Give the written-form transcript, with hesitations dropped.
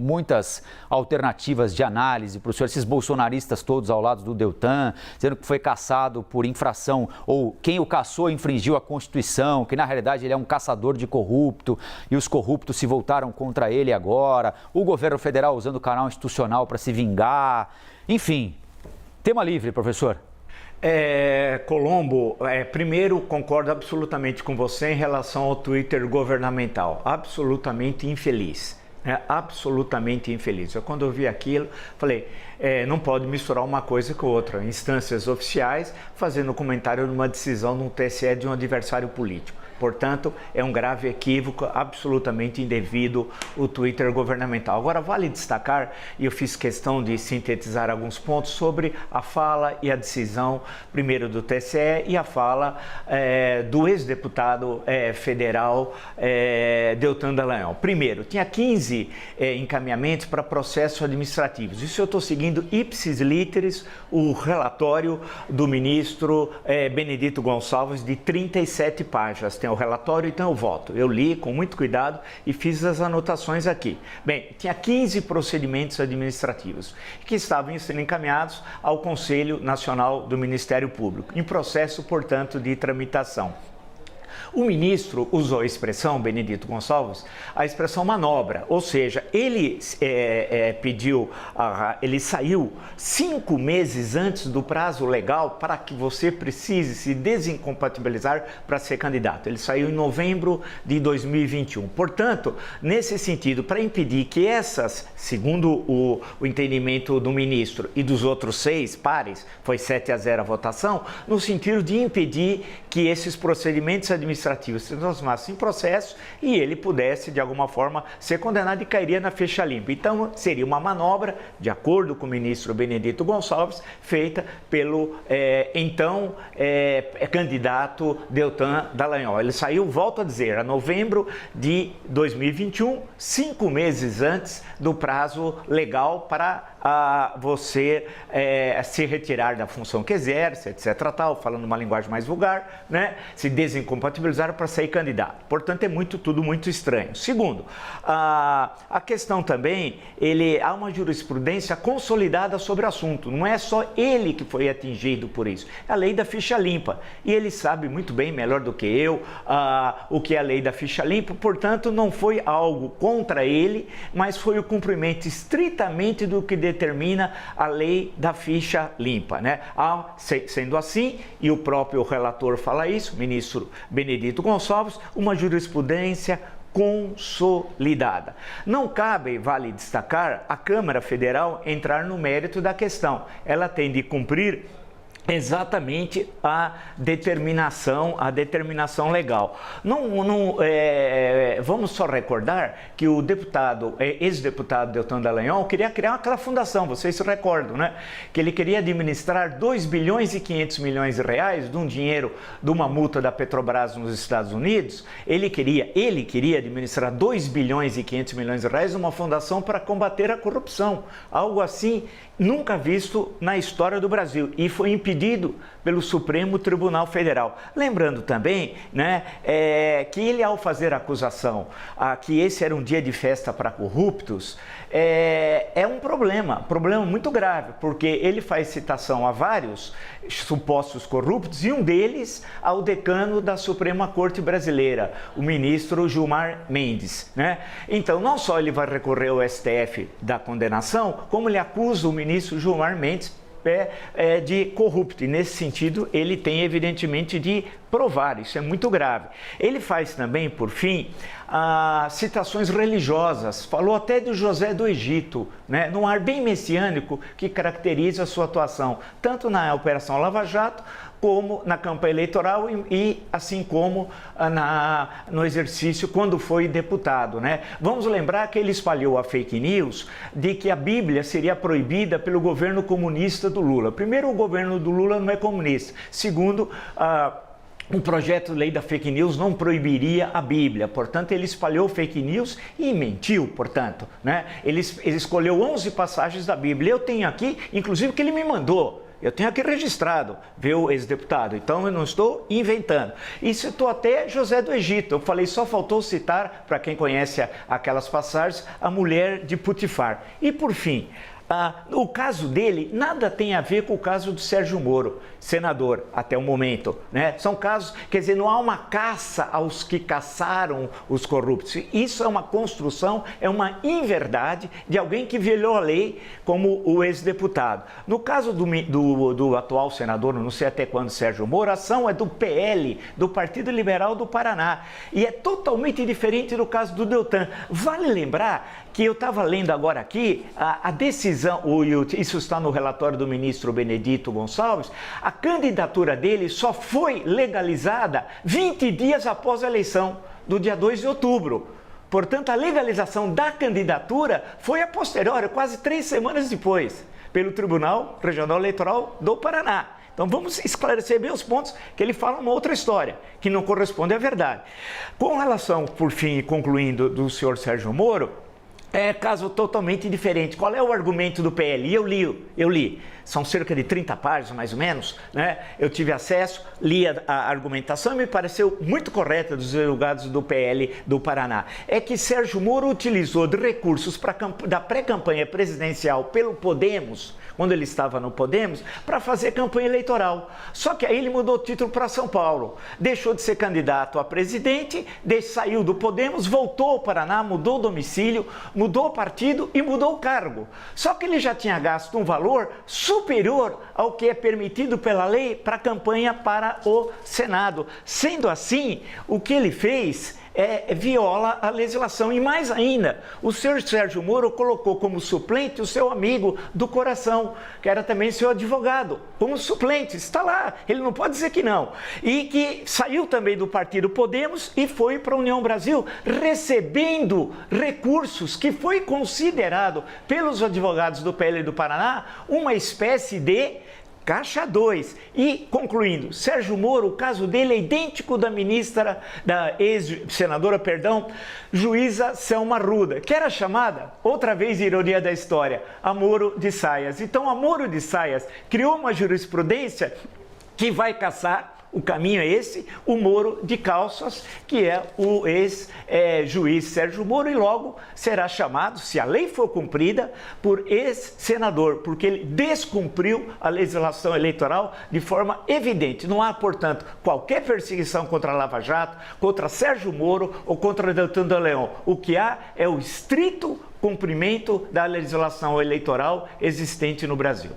muitas alternativas de análise para o senhor, esses bolsonaristas todos ao lado do Deltan, dizendo que foi caçado por infração, ou quem o caçou infringiu a Constituição, que na realidade ele é um caçador de corrupto e os corruptos se voltaram contra ele agora, o governo federal usando o canal institucional para se vingar, enfim, tema livre, professor. Colombo, primeiro concordo absolutamente com você em relação ao Twitter governamental, absolutamente infeliz, absolutamente infeliz. Quando eu vi aquilo, falei, não pode misturar uma coisa com outra, instâncias oficiais fazendo comentário numa decisão de um TSE de um adversário político. Portanto, é um grave equívoco, absolutamente indevido o Twitter governamental. Agora, vale destacar, e eu fiz questão de sintetizar alguns pontos sobre a fala e a decisão, primeiro do TSE e a fala do ex-deputado federal Deltan Dallagnol. Primeiro, tinha 15 encaminhamentos para processos administrativos. Isso eu estou seguindo ipsis literis o relatório do ministro Benedito Gonçalves de 37 páginas. Tem o relatório, então eu voto. Eu li com muito cuidado e fiz as anotações aqui. Bem, tinha 15 procedimentos administrativos que estavam sendo encaminhados ao Conselho Nacional do Ministério Público, em processo, portanto, de tramitação. O ministro usou a expressão, Benedito Gonçalves, a expressão manobra, ou seja, ele ele saiu 5 meses antes do prazo legal para que você precise se desincompatibilizar para ser candidato. Ele saiu em novembro de 2021. Portanto, nesse sentido, para impedir que essas, segundo o entendimento do ministro e dos outros 6 pares, foi 7-0 a votação, no sentido de impedir que esses procedimentos administrativos se transformassem em processo e ele pudesse, de alguma forma, ser condenado e cairia na ficha limpa. Então, seria uma manobra, de acordo com o ministro Benedito Gonçalves, feita pelo candidato Deltan Dallagnol. Ele saiu, volto a dizer, a novembro de 2021, 5 meses antes do prazo legal para você se retirar da função que exerce, etc. Tal, falando uma linguagem mais vulgar, né? Se desincompatibilizaram para sair candidato. Portanto, tudo muito estranho. Segundo, a questão também, há uma jurisprudência consolidada sobre o assunto. Não é só ele que foi atingido por isso. É a lei da ficha limpa. E ele sabe muito bem, melhor do que eu, o que é a lei da ficha limpa. Portanto, não foi algo contra ele, mas foi o cumprimento estritamente do que determina a lei da ficha limpa, né? Sendo assim, e o próprio relator fala isso, ministro Benedito Gonçalves, uma jurisprudência consolidada. Não cabe, vale destacar, a Câmara Federal entrar no mérito da questão. Ela tem de cumprir exatamente a determinação legal. Vamos só recordar que o ex-deputado Deltan Dallagnol queria criar aquela fundação, vocês se recordam, né? Que ele queria administrar 2 bilhões e 500 milhões de reais de um dinheiro de uma multa da Petrobras nos Estados Unidos. Ele queria administrar 2 bilhões e 500 milhões de reais de uma fundação para combater a corrupção. Algo assim nunca visto na história do Brasil e foi impedido pelo Supremo Tribunal Federal. Lembrando também, né, que ele, ao fazer a acusação que esse era um dia de festa para corruptos, é um problema muito grave, porque ele faz citação a vários supostos corruptos e um deles ao decano da Suprema Corte Brasileira, o ministro Gilmar Mendes, né? Então, não só ele vai recorrer ao STF da condenação, como ele acusa o ministro Gilmar Mendes de corrupto, e nesse sentido ele tem evidentemente de provar, isso é muito grave. Ele faz também, por fim, citações religiosas, falou até de José do Egito, né, num ar bem messiânico que caracteriza a sua atuação, tanto na Operação Lava Jato, como na campanha eleitoral e assim como no exercício quando foi deputado, né? Vamos lembrar que ele espalhou a fake news de que a Bíblia seria proibida pelo governo comunista do Lula. Primeiro, o governo do Lula não é comunista. Segundo, um projeto de lei da fake news não proibiria a Bíblia, portanto ele espalhou fake news e mentiu, portanto, né? Ele escolheu 11 passagens da Bíblia. Eu tenho aqui, inclusive, que ele me mandou. eu tenho aqui registrado, viu, ex-deputado, então eu não estou inventando. E citou até José do Egito, eu falei, só faltou citar, para quem conhece aquelas passagens, a mulher de Putifar. E por fim, o caso dele nada tem a ver com o caso do Sérgio Moro, senador, até o momento, né? São casos, quer dizer, não há uma caça aos que caçaram os corruptos. Isso é uma construção, é uma inverdade de alguém que violou a lei, como o ex-deputado. No caso do atual senador, não sei até quando, Sérgio Moro, a ação é do PL, do Partido Liberal do Paraná, e é totalmente diferente do caso do Deltan. Vale lembrar que eu estava lendo agora aqui a decisão, isso está no relatório do ministro Benedito Gonçalves, a candidatura dele só foi legalizada 20 dias após a eleição, do dia 2 de outubro. Portanto, a legalização da candidatura foi a posteriori, quase 3 semanas depois, pelo Tribunal Regional Eleitoral do Paraná. Então vamos esclarecer bem os pontos que ele fala uma outra história, que não corresponde à verdade. Com relação, por fim, concluindo, do senhor Sérgio Moro, é caso totalmente diferente. Qual é o argumento do PL? Eu li. São cerca de 30 páginas, mais ou menos, né? Eu tive acesso, li a argumentação e me pareceu muito correta dos advogados do PL do Paraná. É que Sérgio Moro utilizou de recursos da pré-campanha presidencial pelo Podemos, quando ele estava no Podemos, para fazer campanha eleitoral. Só que aí ele mudou o título para São Paulo. Deixou de ser candidato a presidente, saiu do Podemos, voltou ao Paraná, mudou o domicílio, mudou o partido e mudou o cargo. Só que ele já tinha gasto um valor superior ao que é permitido pela lei para a campanha para o Senado. Sendo assim, o que ele fez viola a legislação. E mais ainda, o senhor Sérgio Moro colocou como suplente o seu amigo do coração, que era também seu advogado, como suplente, está lá, ele não pode dizer que não. E que saiu também do partido Podemos e foi para a União Brasil, recebendo recursos que foi considerado pelos advogados do PL do Paraná uma espécie de Caixa 2. E, concluindo, Sérgio Moro, o caso dele é idêntico da ex-senadora, juíza Selma Arruda, que era chamada, outra vez ironia da história, a Moro de Saias. Então, a Moro de Saias criou uma jurisprudência que vai caçar, o caminho é esse, o Moro de Calças, que é o ex-juiz Sérgio Moro, e logo será chamado, se a lei for cumprida, por ex-senador, porque ele descumpriu a legislação eleitoral de forma evidente. Não há, portanto, qualquer perseguição contra a Lava Jato, contra Sérgio Moro ou contra Deltan Dallagnol. O que há é o estrito cumprimento da legislação eleitoral existente no Brasil.